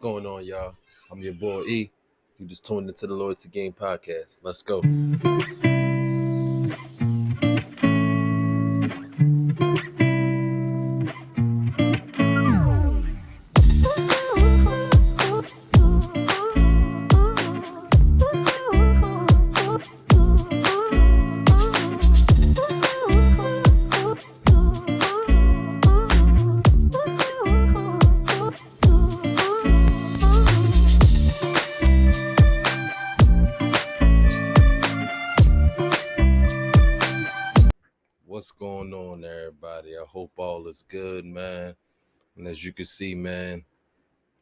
going on, y'all? I'm your boy E. You just tuned into the Loyalty Game podcast. Let's go. What's going on, everybody? I hope all is good, man. And as you can see, man,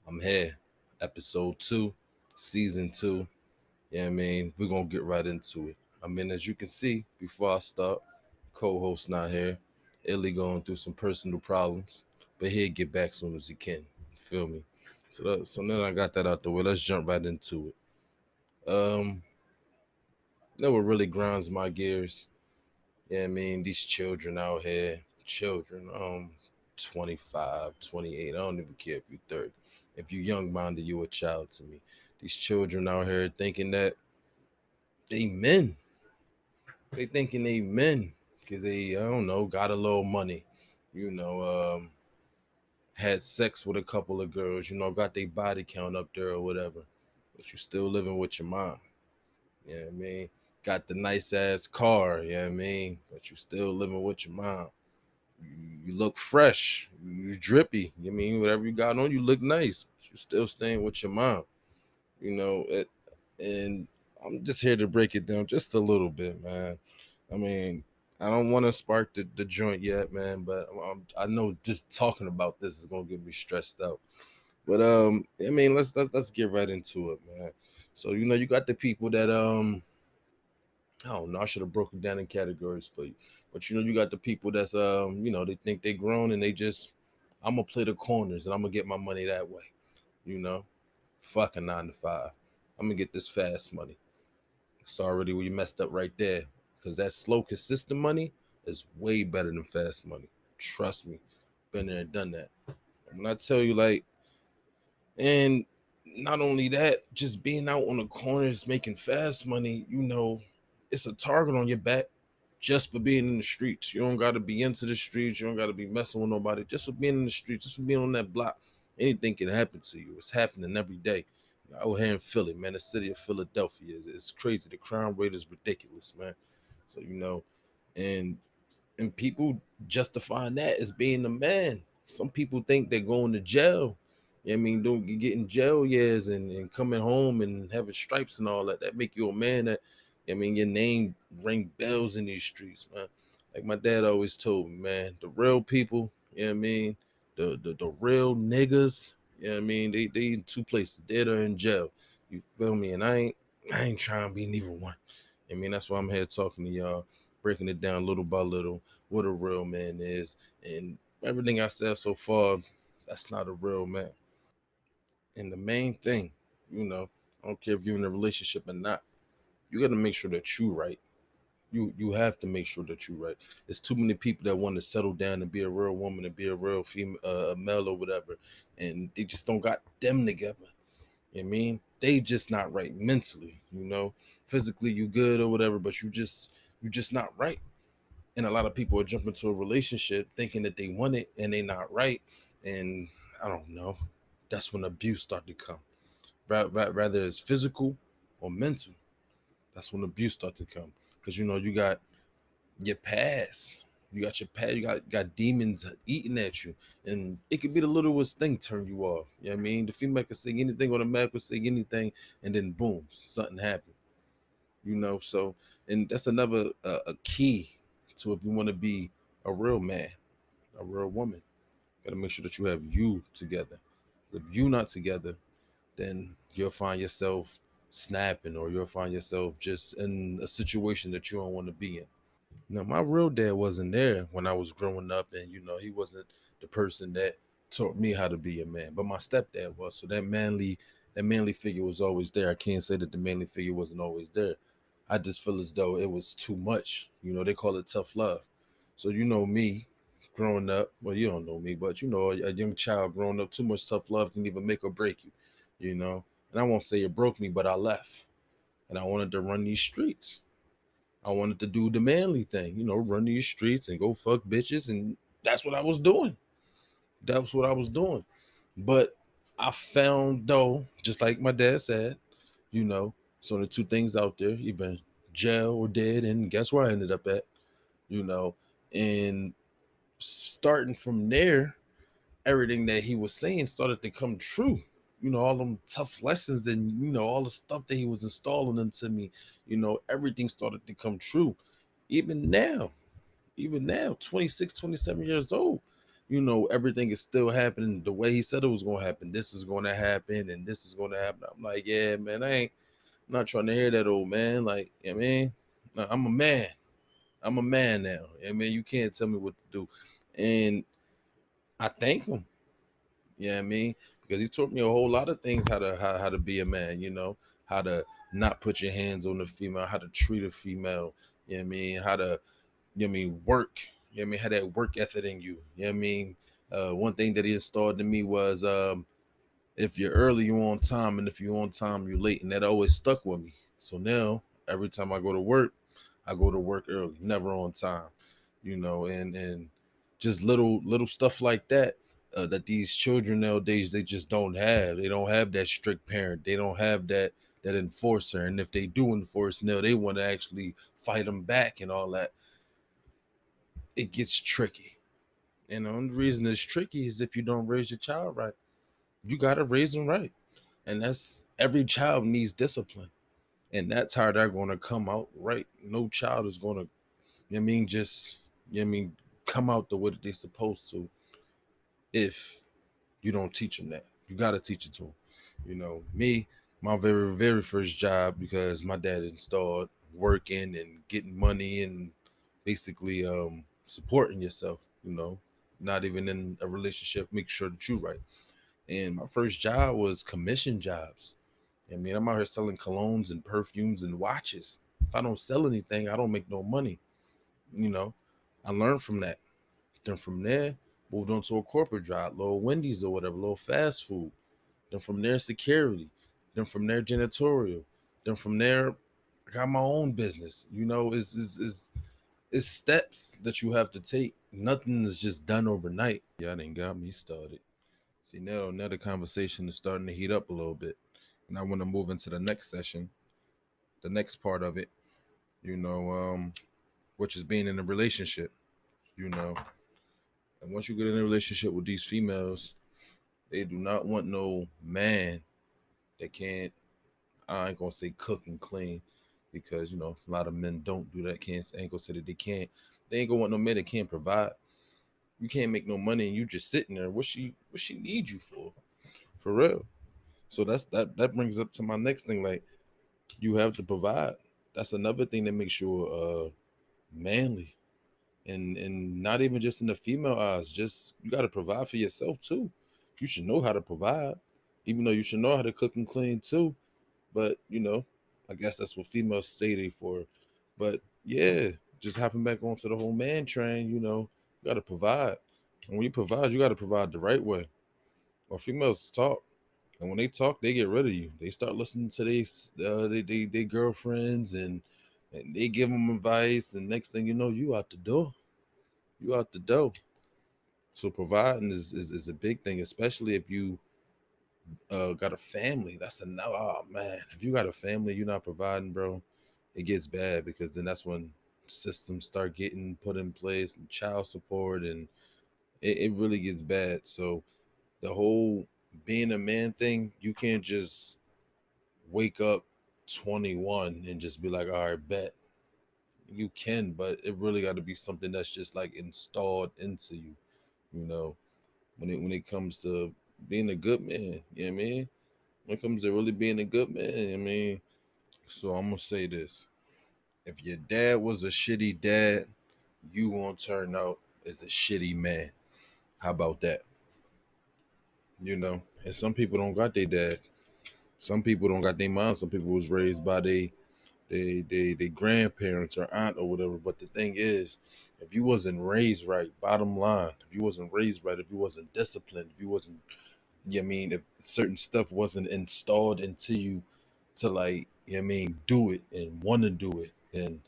I'm here. Episode 2, Season 2. Yeah, I mean, we're going to get right into it. I mean, as you can see, before I start, co-host not here. Illy going through some personal problems, but he'll get back soon as he can. You feel me? So now I got that out the way. Let's jump right into it. That what really grinds my gears. Yeah, I mean, these children out here, children, 25, 28. I don't even care if you're 30. If you're young minded, you're a child to me. These children out here thinking that they men. They thinking they men because they, I don't know, got a little money, you know, had sex with a couple of girls, got their body count up there or whatever. But you still living with your mom. You know what I mean? Got the nice ass car, you know what I mean? But you still living with your mom. You look fresh, you drippy. You mean whatever you got on, you look nice. But you still staying with your mom. And I'm just here to break it down just a little bit, man. I mean, I don't want to spark the joint yet, man, but I know just talking about this is gonna get me stressed out. But I mean, let's get right into it, man. So you got the people that I don't know. I should have broken down in categories for you. But you got the people that's they think they grown and they just I'm gonna play the corners and I'm gonna get my money that way. You know, fuck a 9 to 5. I'm gonna get this fast money. It's already where you messed up right there. Cause that slow, consistent money is way better than fast money. Trust me. Been there and done that. When I tell you, like, and not only that, just being out on the corners making fast money, it's a target on your back just for being in the streets. You don't got to be into the streets. You don't got to be messing with nobody. Just for being in the streets, just for being on that block, anything can happen to you. It's happening every day. Out here in Philly, man, the city of Philadelphia, it's crazy. The crime rate is ridiculous, man. So and people justifying that as being a man. Some people think they're going to jail. I mean, don't you get in jail years and coming home and having stripes and all that. That make you a man. That I mean, your name ring bells in these streets, man. Like my dad always told me, man, the real people, you know what I mean? The real niggas, you know what I mean? They in two places, dead or in jail. You feel me? And I ain't trying to be neither one. I mean, that's why I'm here talking to y'all, breaking it down little by little, what a real man is. And everything I said so far, that's not a real man. And the main thing, I don't care if you're in a relationship or not, you got to make sure that you right. You have to make sure that you right. There's too many people that want to settle down and be a real woman and be a real female, a male or whatever, and they just don't got them together. You know what I mean, they just not right mentally. Physically you good or whatever, but you just not right. And a lot of people are jumping into a relationship thinking that they want it and they not right, and I don't know. That's when abuse start to come. Rather it's physical or mental. That's when abuse start to come because you got your past. You got your past. You got demons eating at you, and it could be the littlest thing turn you off. You know what I mean? The female could say anything, or the man could say anything, and then boom, something happened. So and that's another a key to if you want to be a real man, a real woman. Got to make sure that you have you together. If you not together, then you'll find yourself snapping, or you'll find yourself just in a situation that you don't want to be in. Now, my real dad wasn't there when I was growing up, and he wasn't the person that taught me how to be a man. But my stepdad was, so that manly figure was always there. I can't say that the manly figure wasn't always there. I just feel as though it was too much. They call it tough love. So me, growing up. Well, you don't know me, but a young child growing up, too much tough love can either make or break you. you know. And I won't say it broke me, but I left. And I wanted to run these streets. I wanted to do the manly thing, run these streets and go fuck bitches. And that's what I was doing. That's what I was doing. But I found, though, just like my dad said, you know, so the two things out there, either jail or dead. And guess where I ended up at, you know, and starting from there, everything that he was saying started to come true. All them tough lessons and all the stuff that he was installing into me, everything started to come true. Even now, even now, 26, 27 years old, everything is still happening the way he said it was going to happen. This is going to happen and this is going to happen. I'm like, yeah, man, I'm not trying to hear that, old man. Like, I mean, I'm a man. I'm a man now. I mean, you can't tell me what to do. And I thank him. Yeah, I mean, because he taught me a whole lot of things, how to be a man, how to not put your hands on the female, how to treat a female, I mean, how to, work, I mean, how that work ethic in you, I mean. One thing that he installed in me was, if you're early, you're on time, and if you're on time, you're late, and that always stuck with me. So now, every time I go to work, I go to work early, never on time, and just little stuff like that. That these children nowadays, they just don't have. They don't have that strict parent. They don't have that enforcer. And if they do enforce, now they want to actually fight them back and all that. It gets tricky. And the only reason it's tricky is if you don't raise your child right. You gotta raise them right, and that's every child needs discipline, and that's how they're gonna come out right. No child is gonna, just, come out the way that they're supposed to if you don't teach them that. You got to teach it to them. Me, my very, very first job, because my dad installed working and getting money and basically supporting yourself, not even in a relationship, make sure that you're right. And my first job was commission jobs. I mean, I'm out here selling colognes and perfumes and watches. If I don't sell anything, I don't make no money. You know, I learned from that. Then from there, moved on to a corporate job, little Wendy's or whatever, little fast food. Then from there, security. Then from there, janitorial. Then from there, I got my own business. It's steps that you have to take. Nothing is just done overnight. Y'all done got me started. See, now the conversation is starting to heat up a little bit. And I want to move into the next session, the next part of it, you know, um, which is being in a relationship, you know. And once you get in a relationship with these females, they do not want no man that can't, I ain't gonna say cook and clean, because a lot of men don't do that. Can't ain't gonna say that they can't. They ain't gonna want no man that can't provide. You can't make no money and you just sitting there. What she need you for real? So that brings up to my next thing. Like, you have to provide. That's another thing that makes you manly, and not even just in the female eyes. Just you got to provide for yourself too. You should know how to provide, even though you should know how to cook and clean too. But I guess that's what females say they for. But yeah, just hopping back onto the whole man train. You got to provide, and when you provide, you got to provide the right way. Or females talk. And when they talk, they get rid of you. They start listening to they girlfriends, and they give them advice. And next thing you know, you out the door. You out the door. So providing is a big thing, especially if you got a family. That's a no. Oh man, if you got a family, you're not providing, bro. It gets bad, because then that's when systems start getting put in place and child support, and it really gets bad. So the whole being a man thing, you can't just wake up 21 and just be like, all right, bet. You can, but it really got to be something that's just like installed into you, you know, when it comes to being a good man. You know what I mean? When it comes to really being a good man, I mean, so I'm gonna say this. If your dad was a shitty dad, you gonna turn out as a shitty man. How about that? And some people don't got their dads. Some people don't got their moms. Some people was raised by they grandparents or aunt or whatever. But the thing is, if you wasn't raised right, bottom line, if you wasn't raised right, if you wasn't disciplined, if you wasn't I mean, if certain stuff wasn't installed into you to like, I mean, do it and want to do it, then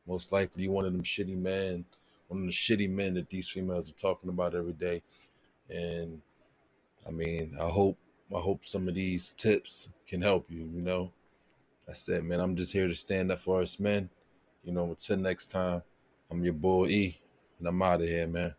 most likely you one of them shitty men, one of the shitty men that these females are talking about every day. And I mean, I hope some of these tips can help you, you know. I said, man, I'm just here to stand up for us men. You know, until next time, I'm your boy E, and I'm out of here, man.